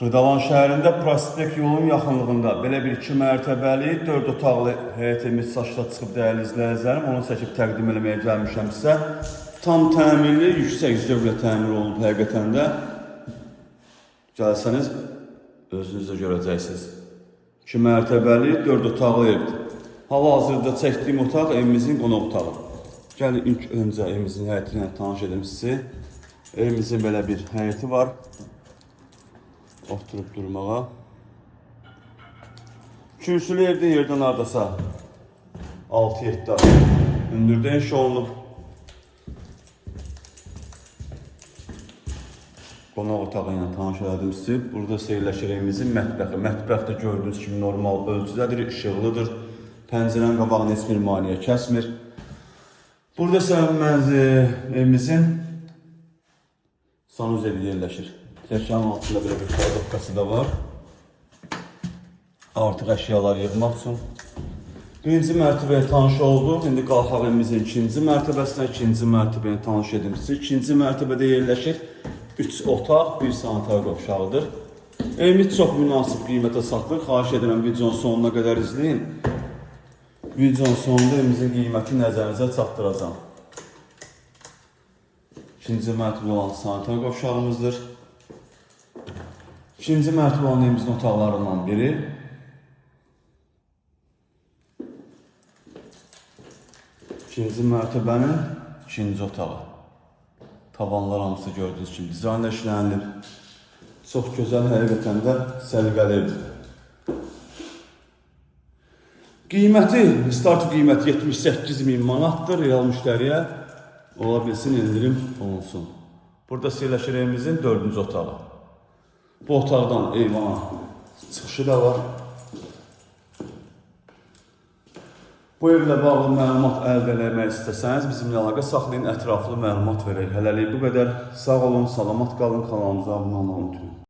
Xırdavan şəhərində prospekt yolun yaxınlığında belə bir 2 mərtəbəli, 4 otaqlı həyətimiz saçda çıxıb dəyərli izləyicilərim. Onu çəkib təqdim eləməyə gəlmişəm sizə. Tam təmirli, yüksək zövqlə təmir olunub həqiqətən də. Gəlsəniz, özünüz də görəcəksiniz. 2 mərtəbəli, 4 otaqlı evdir. Hal-hazırda çəkdiyim otaq evimizin qonaq otağı. Gəlin ilk öncə evimizin həyəti ilə tanış edim sizi. Evimizin belə bir həyəti var. Oturup durmağa. Kürsülü evdə yerdən hardasa 6-7 hündürdə inşa olunub. Qonaq otağı ilə tanış elədim sizi. Burada seyirləşir evimizin mətbəxi. Mətbəx də gördüyünüz kimi normal ölçüdədir, işıqlıdır. Pəncərənin qabağını heç bir maneə kəsmir. Burada isə evimizin sanuzel yerləşir. Təşyanın altında belə bir kladovkası da var. Artıq əşyalar yığmaq üçün. Birinci mərtəbəyə tanış olduq. İndi qalxaq evimizin ikinci mərtəbəsinə, ikinci mərtəbəyə tanış edim sizi. İkinci mərtəbədə yerləşir 3 otaq, 1 sanitar qovşağıdır. Evimiz çox münasib qiymətə satılır. Xahiş edirəm videonun sonuna qədər izləyin. Videonun sonunda evimizin qiyməti nəzərinizə çatdıracağam. İkinci mərtəbə olan sanitar qovşağımızdır. İkinci mərtəbə olan evimizin otaqlarından biri. İkinci mərtəbənin ikinci otağı. Tavanlar hamısı gördüyünüz kimi dizaynla işlənilib. Çox gözəl, həqiqətən də səliqəli evdir. Qiyməti, start qiyməti 78.000 manatdır. Real müştəriyə ola bilsin indirim olunsun. Burada seyirləşir evimizin 4-cü otağı. Bu otaqdan eyvana çıxışı da var. Bu evlə bağlı məlumat əldə eləmək istəsəniz, bizimlə əlaqə saxlayın, ətraflı məlumat verək. Hələlik bu qədər. Sağ olun, salamat qalın, kanalımıza abunə olmayı unutmayın.